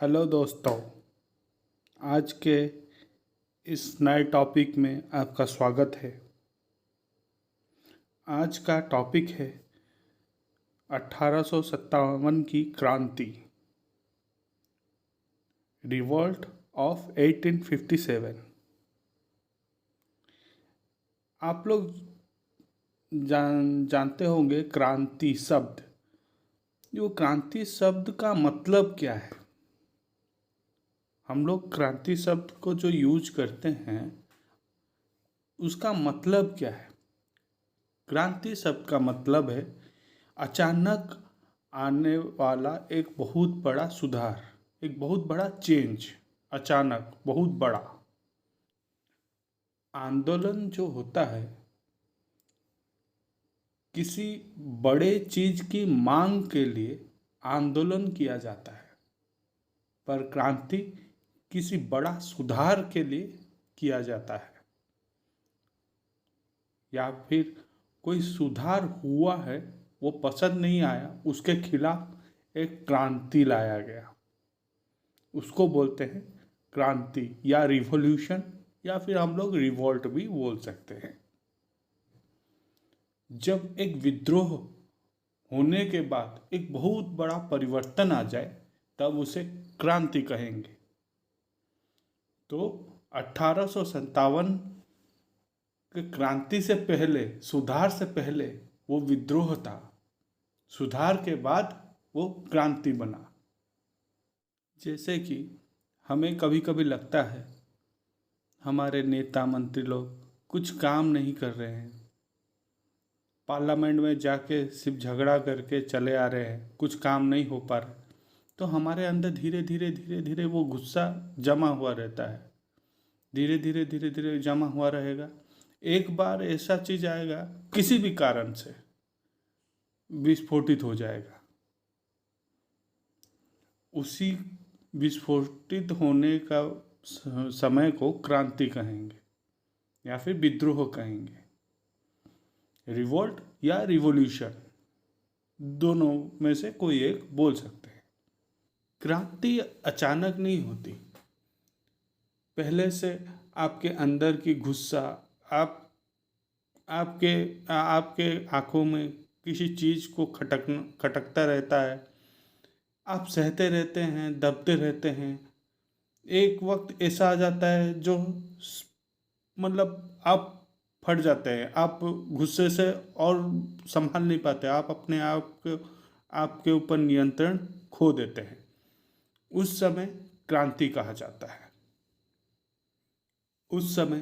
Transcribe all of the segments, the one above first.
Hello दोस्तों। आज के इस नए टॉपिक में आपका स्वागत है। आज का टॉपिक है 1857 की क्रांति, रिवॉल्ट ऑफ 1857। आप लोग जानते होंगे क्रांति शब्द। जो क्रांति शब्द का मतलब क्या है? हम लोग क्रांति शब्द को जो यूज करते हैं उसका मतलब क्या है? क्रांति शब्द का मतलब है अचानक आने वाला एक बहुत बड़ा सुधार, एक बहुत बड़ा चेंज। अचानक बहुत बड़ा आंदोलन जो होता है, किसी बड़े चीज की मांग के लिए आंदोलन किया जाता है, पर क्रांति किसी बड़ा सुधार के लिए किया जाता है, या फिर कोई सुधार हुआ है, वो पसंद नहीं आया, उसके खिलाफ एक क्रांति लाया गया, उसको बोलते हैं क्रांति या रिवॉल्यूशन, या फिर हम लोग रिवॉल्ट भी बोल सकते हैं। जब एक विद्रोह होने के बाद एक बहुत बड़ा परिवर्तन आ जाए तब उसे क्रांति कहेंगे। तो 1857 के क्रांति से पहले, सुधार से पहले वो विद्रोह था, सुधार के बाद वो क्रांति बना। जैसे कि हमें कभी कभी लगता है हमारे नेता मंत्री लोग कुछ काम नहीं कर रहे हैं, पार्लियामेंट में जाके सिर्फ झगड़ा करके चले आ रहे हैं, कुछ काम नहीं हो पा रहा, तो हमारे अंदर धीरे धीरे धीरे धीरे वो गुस्सा जमा हुआ रहता है। धीरे धीरे धीरे धीरे जमा हुआ रहेगा। एक बार ऐसा चीज आएगा, किसी भी कारण से विस्फोटित हो जाएगा। उसी विस्फोटित होने का समय को क्रांति कहेंगे या फिर विद्रोह कहेंगे। रिवोल्ट या रिवॉल्यूशन, दोनों में से कोई एक बोल सकते हैं। क्रांति अचानक नहीं होती, पहले से आपके अंदर की गुस्सा, आप आपके आपके आंखों में किसी चीज को खटकता रहता है, आप सहते रहते हैं, दबते रहते हैं। एक वक्त ऐसा आ जाता है जो मतलब आप फट जाते हैं, आप गुस्से से और संभाल नहीं पाते, आप अपने आप को, आपके ऊपर नियंत्रण खो देते हैं। उस समय क्रांति कहा जाता है। उस समय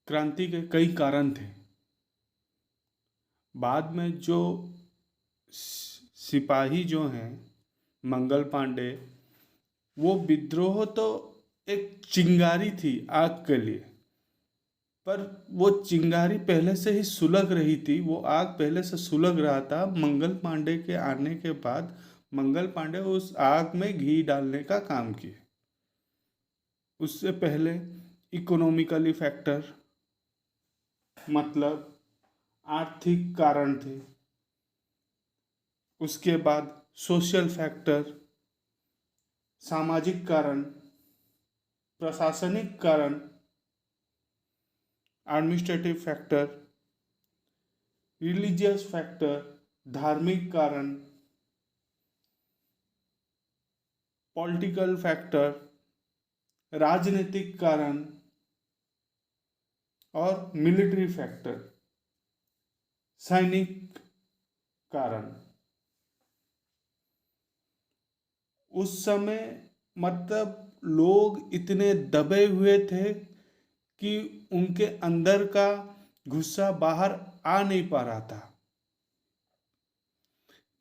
क्रांति के कई कारण थे। बाद में जो सिपाही जो हैं, मंगल पांडे, वो विद्रोह तो एक चिंगारी थी आग के लिए, पर वो चिंगारी पहले से ही सुलग रही थी, वो आग पहले से सुलग रहा था। मंगल पांडे के आने के बाद मंगल पांडे उस आग में घी डालने का काम किए। उससे पहले इकोनॉमिकली फैक्टर, मतलब आर्थिक कारण थे। उसके बाद सोशल फैक्टर, सामाजिक कारण, प्रशासनिक कारण, एडमिनिस्ट्रेटिव फैक्टर, रिलीजियस फैक्टर, धार्मिक कारण, पॉलिटिकल फैक्टर, राजनीतिक कारण और मिलिट्री फैक्टर, सैनिक कारण। उस समय मतलब लोग इतने दबे हुए थे कि उनके अंदर का गुस्सा बाहर आ नहीं पा रहा था।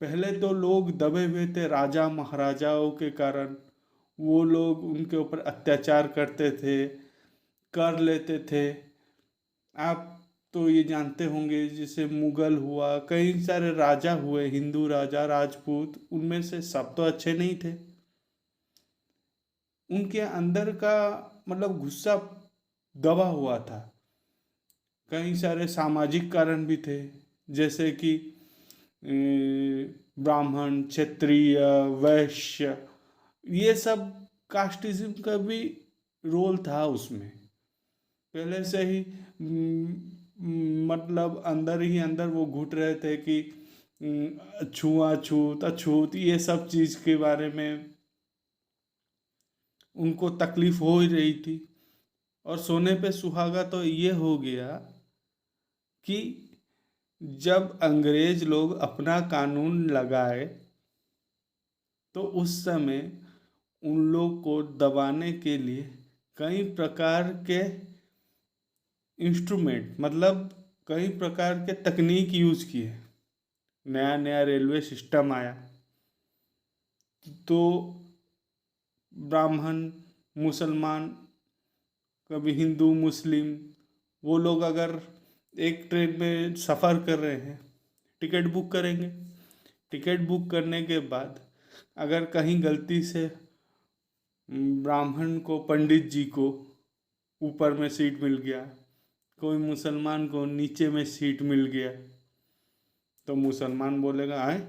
पहले तो लोग दबे हुए थे राजा महाराजाओं के कारण, वो लोग उनके ऊपर अत्याचार करते थे, कर लेते थे। आप तो ये जानते होंगे, जैसे मुगल हुआ, कई सारे राजा हुए, हिंदू राजा, राजपूत, उनमें से सब तो अच्छे नहीं थे। उनके अंदर का मतलब गुस्सा दबा हुआ था। कई सारे सामाजिक कारण भी थे, जैसे कि ब्राह्मण, क्षत्रिय, वैश्य, ये सब कास्टिज्म का भी रोल था उसमें। पहले से ही मतलब अंदर ही अंदर वो घुट रहे थे कि छुआछूत अछूत ये सब चीज़ के बारे में उनको तकलीफ हो ही रही थी। और सोने पे सुहागा तो ये हो गया कि जब अंग्रेज लोग अपना कानून लगाए तो उस समय उन लोग को दबाने के लिए कई प्रकार के इंस्ट्रूमेंट मतलब कई प्रकार के तकनीक यूज किए। नया नया रेलवे सिस्टम आया तो ब्राह्मण मुसलमान कभी हिंदू मुस्लिम वो लोग अगर एक ट्रेन में सफ़र कर रहे हैं टिकट बुक करेंगे। टिकट बुक करने के बाद अगर कहीं गलती से ब्राह्मण को पंडित जी को ऊपर में सीट मिल गया, कोई मुसलमान को नीचे में सीट मिल गया, तो मुसलमान बोलेगा आए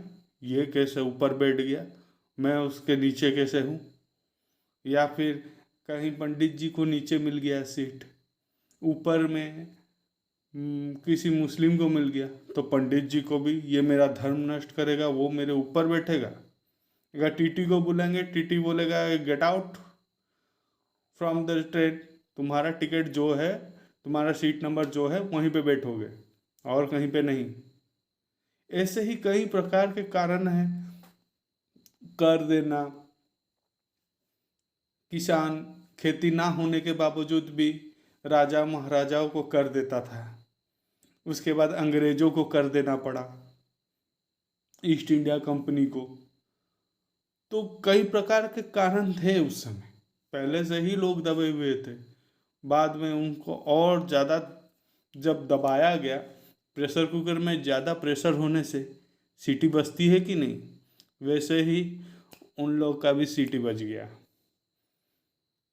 ये कैसे ऊपर बैठ गया, मैं उसके नीचे कैसे हूँ। या फिर कहीं पंडित जी को नीचे मिल गया सीट, ऊपर में किसी मुस्लिम को मिल गया, तो पंडित जी को भी ये मेरा धर्म नष्ट करेगा, वो मेरे ऊपर बैठेगा। अगर टीटी को बुलाएंगे टीटी बोलेगा get out from the train, तुम्हारा टिकट जो है तुम्हारा सीट नंबर जो है वहीं पे बैठोगे और कहीं पे नहीं। ऐसे ही कई प्रकार के कारण हैं। कर देना, किसान खेती ना होने के बावजूद भी राजा महाराजाओं को कर देता था, उसके बाद अंग्रेजों को कर देना पड़ा, ईस्ट इंडिया कंपनी को। तो कई प्रकार के कारण थे उस समय, पहले से ही लोग दबे हुए थे, बाद में उनको और ज़्यादा जब दबाया गया, प्रेशर कुकर में ज़्यादा प्रेशर होने से सीटी बजती है कि नहीं, वैसे ही उन लोग का भी सीटी बज गया।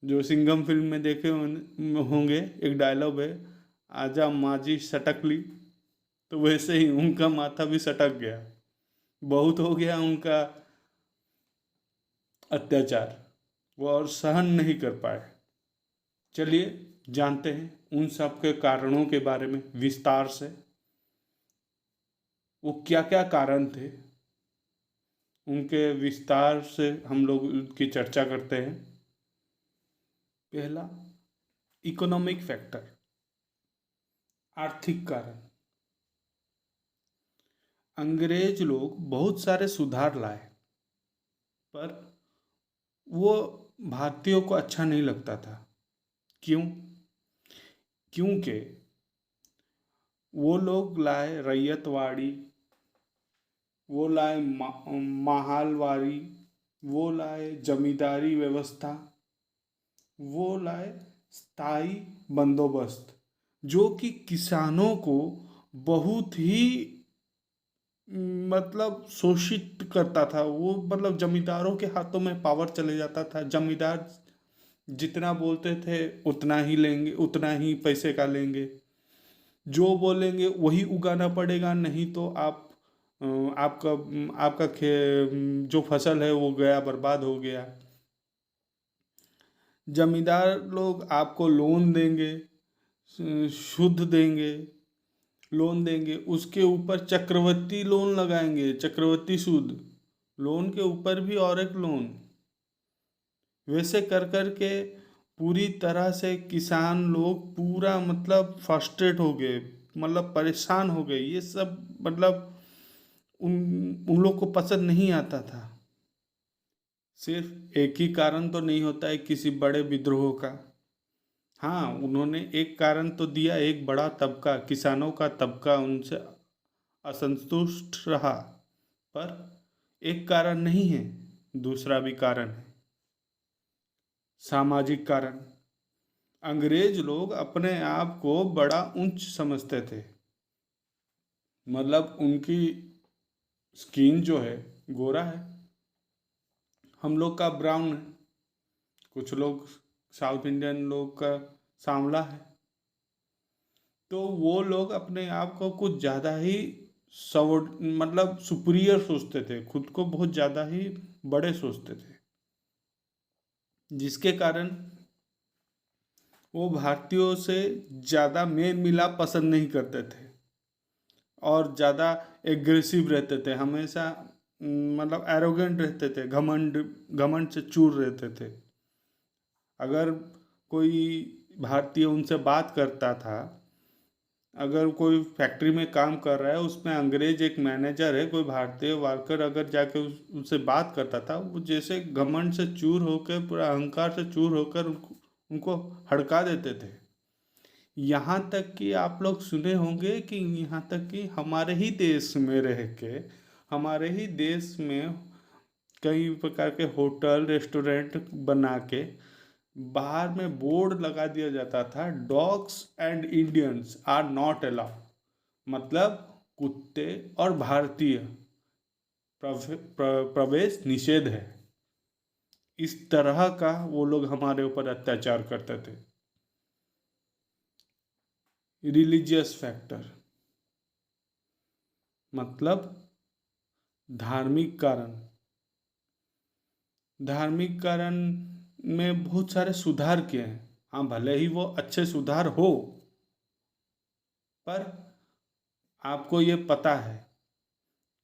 जो सिंघम फिल्म में देखे होंगे एक डायलॉग है, आजा माजी सटकली, तो वैसे ही उनका माथा भी सटक गया, बहुत हो गया उनका अत्याचार, वो और सहन नहीं कर पाए। चलिए जानते हैं उन सब के कारणों के बारे में विस्तार से, वो क्या क्या कारण थे, उनके विस्तार से हम लोग उनकी चर्चा करते हैं। पहला, इकोनॉमिक फैक्टर, आर्थिक कारण। अंग्रेज लोग बहुत सारे सुधार लाए, पर वो भारतीयों को अच्छा नहीं लगता था। क्यों? क्योंकि वो लोग लाए रैयतवाड़ी, वो लाए माहलवारी, वो लाए जमींदारी व्यवस्था, वो लाए स्थायी बंदोबस्त, जो कि किसानों को बहुत ही मतलब शोषित करता था। वो मतलब जमींदारों के हाथों में पावर चले जाता था, जमींदार जितना बोलते थे उतना ही लेंगे, उतना ही पैसे का लेंगे, जो बोलेंगे वही उगाना पड़ेगा, नहीं तो आप आपका आपका जो फसल है वो गया, बर्बाद हो गया। जमींदार लोग आपको लोन देंगे, शुद्ध देंगे, लोन देंगे, उसके ऊपर चक्रवृद्धि लोन लगाएंगे, चक्रवृद्धि सूद, लोन के ऊपर भी और एक लोन, वैसे कर कर के पूरी तरह से किसान लोग पूरा मतलब फ्रस्ट्रेट हो गए, मतलब परेशान हो गए। ये सब मतलब उन उन लोग को पसंद नहीं आता था। सिर्फ एक ही कारण तो नहीं होता है किसी बड़े विद्रोह का। हाँ, उन्होंने एक कारण तो दिया, एक बड़ा तबका, किसानों का तबका उनसे असंतुष्ट रहा, पर एक कारण नहीं है, दूसरा भी कारण है, सामाजिक कारण। अंग्रेज लोग अपने आप को बड़ा ऊंच समझते थे, मतलब उनकी स्किन जो है गोरा है, हम लोग का ब्राउन है, कुछ लोग साउथ इंडियन लोग का सांवला है। तो वो लोग अपने आप को कुछ ज़्यादा ही मतलब सुपीरियर सोचते थे, खुद को बहुत ज़्यादा ही बड़े सोचते थे। जिसके कारण वो भारतीयों से ज़्यादा मेल मिलाप पसंद नहीं करते थे और ज़्यादा एग्रेसिव रहते थे, हमेशा मतलब एरोगेंट रहते थे, घमंड घमंड से चूर रहते थे। अगर कोई भारतीय उनसे बात करता था, अगर कोई फैक्ट्री में काम कर रहा है, उसमें अंग्रेज एक मैनेजर है, कोई भारतीय वर्कर अगर जाके उनसे बात करता था, वो जैसे घमंड से चूर होकर, पूरा अहंकार से चूर होकर उनको हड़का देते थे। यहाँ तक कि आप लोग सुने होंगे कि यहाँ तक कि हमारे ही देश में रह के, हमारे ही देश में कई प्रकार के होटल रेस्टोरेंट बना के बाहर में बोर्ड लगा दिया जाता था, dogs and Indians are not allowed, मतलब कुत्ते और भारतीय प्रवेश निषेध है। इस तरह का वो लोग हमारे ऊपर अत्याचार करते थे। रिलीजियस फैक्टर मतलब धार्मिक कारण, धार्मिक कारण में बहुत सारे सुधार किए हैं। हाँ, भले ही वो अच्छे सुधार हो, पर आपको ये पता है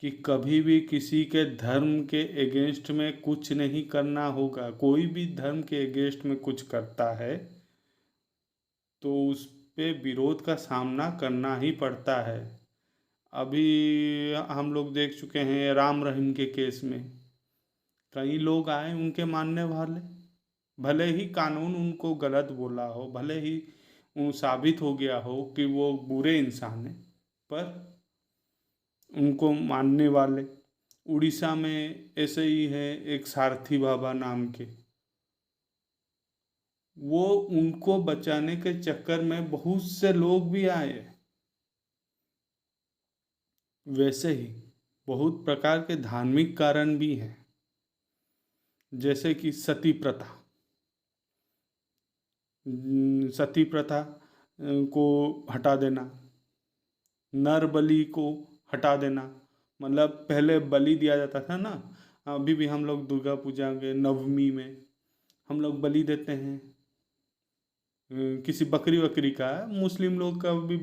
कि कभी भी किसी के धर्म के एगेंस्ट में कुछ नहीं करना होगा। कोई भी धर्म के एगेंस्ट में कुछ करता है तो उस पे विरोध का सामना करना ही पड़ता है। अभी हम लोग देख चुके हैं राम रहीम के केस में, कई लोग आए उनके मानने वाले, भले ही कानून उनको गलत बोला हो, भले ही साबित हो गया हो कि वो बुरे इंसान हैं, पर उनको मानने वाले। उड़ीसा में ऐसे ही है एक सारथी बाबा नाम के, वो उनको बचाने के चक्कर में बहुत से लोग भी आए। वैसे ही बहुत प्रकार के धार्मिक कारण भी हैं, जैसे कि सती प्रथा। सती प्रथा को हटा देना, नर बलि को हटा देना, मतलब पहले बलि दिया जाता था ना, अभी भी हम लोग दुर्गा पूजा के नवमी में हम लोग बलि देते हैं, किसी बकरी वकरी का। मुस्लिम लोग का भी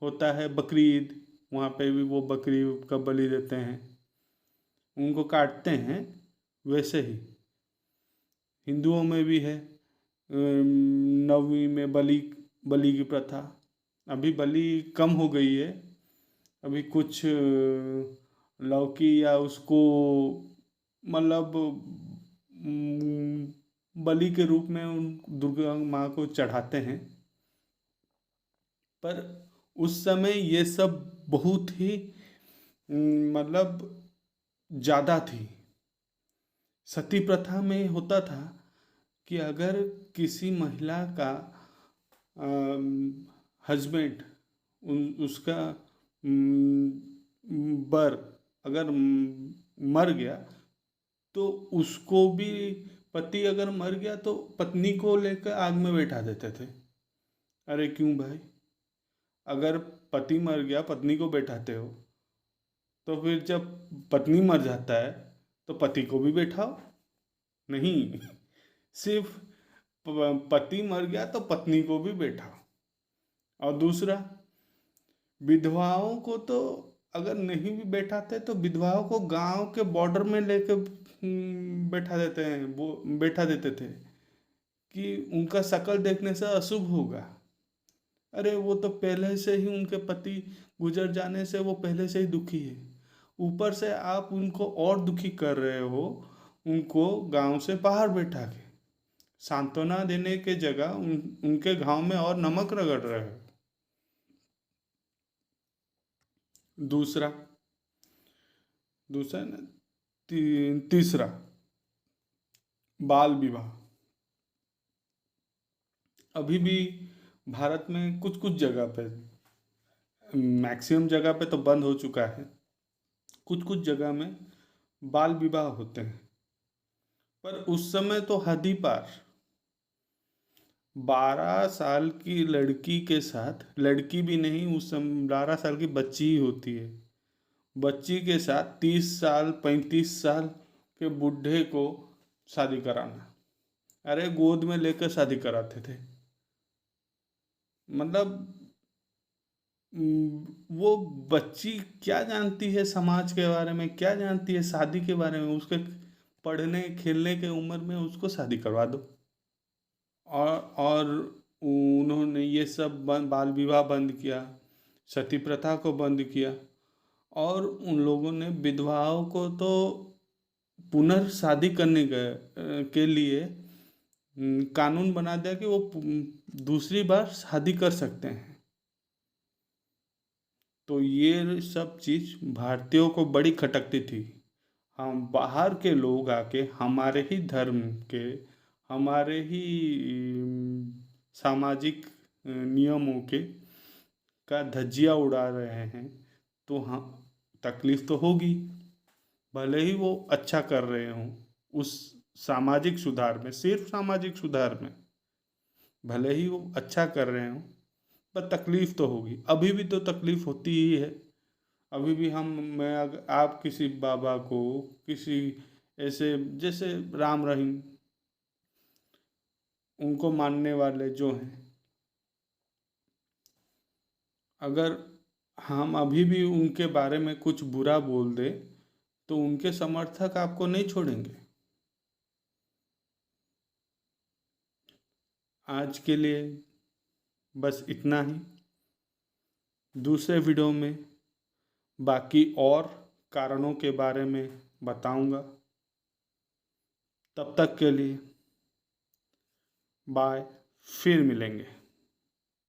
होता है बकरी ईद, वहाँ पे भी वो बकरी का बलि देते हैं, उनको काटते हैं। वैसे ही हिंदुओं में भी है, नवमी में बलि बलि की प्रथा। अभी बलि कम हो गई है, अभी कुछ लौकी या उसको मतलब बलि के रूप में उन दुर्गा माँ को चढ़ाते हैं। पर उस समय ये सब बहुत ही मतलब ज़्यादा थी। सती प्रथा में होता था कि अगर किसी महिला का हस्बैंड उसका बर अगर मर गया तो उसको भी, पति अगर मर गया तो पत्नी को लेकर आग में बैठा देते थे। अरे क्यों भाई, अगर पति मर गया पत्नी को बैठाते हो, तो फिर जब पत्नी मर जाता है तो पति को भी बैठाओ। नहीं, सिर्फ पति मर गया तो पत्नी को भी बैठाओ। और दूसरा, विधवाओं को तो अगर नहीं भी बैठाते तो विधवाओं को गांव के बॉर्डर में लेके बैठा देते हैं, वो बैठा देते थे कि उनका शक्ल देखने से अशुभ होगा। अरे वो तो पहले से ही उनके पति गुजर जाने से वो पहले से ही दुखी है, ऊपर से आप उनको और दुखी कर रहे हो, उनको गांव से बाहर बैठा के सांत्वना देने के जगह उनके घाव में और नमक रगड़ रहे हो। दूसरा दूसरा ना, तीसरा, बाल विवाह। अभी भी भारत में कुछ कुछ जगह पे, मैक्सिमम जगह पे तो बंद हो चुका है, कुछ कुछ जगह में बाल विवाह होते हैं। पर उस समय तो हद ही पार, 12 साल की लड़की के साथ, लड़की भी नहीं उस समय 12 साल की बच्ची ही होती है, बच्ची के साथ 30 साल 35 साल के बूढ़े को शादी कराना। अरे गोद में लेकर शादी कराते थे। मतलब वो बच्ची क्या जानती है समाज के बारे में, क्या जानती है शादी के बारे में, उसके पढ़ने खेलने के उम्र में उसको शादी करवा दो। और उन्होंने ये सब बाल विवाह बंद किया, सती प्रथा को बंद किया, और उन लोगों ने विधवाओं को तो पुनर्शादी करने के लिए कानून बना दिया कि वो दूसरी बार शादी कर सकते हैं। तो ये सब चीज़ भारतीयों को बड़ी खटकती थी। हम बाहर के लोग आके हमारे ही धर्म के, हमारे ही सामाजिक नियमों के का धज्जियाँ उड़ा रहे हैं, तो हाँ, तकलीफ तो होगी। भले ही वो अच्छा कर रहे हों उस सामाजिक सुधार में, सिर्फ सामाजिक सुधार में भले ही वो अच्छा कर रहे हों, पर तकलीफ तो होगी। अभी भी तो तकलीफ होती ही है। अभी भी मैं अगर आप किसी बाबा को, किसी ऐसे जैसे राम रहीम, उनको मानने वाले जो हैं, अगर हम अभी भी उनके बारे में कुछ बुरा बोल दें तो उनके समर्थक आपको नहीं छोड़ेंगे। आज के लिए बस इतना ही। दूसरे वीडियो में बाकी और कारणों के बारे में बताऊंगा। तब तक के लिए बाय, फिर मिलेंगे।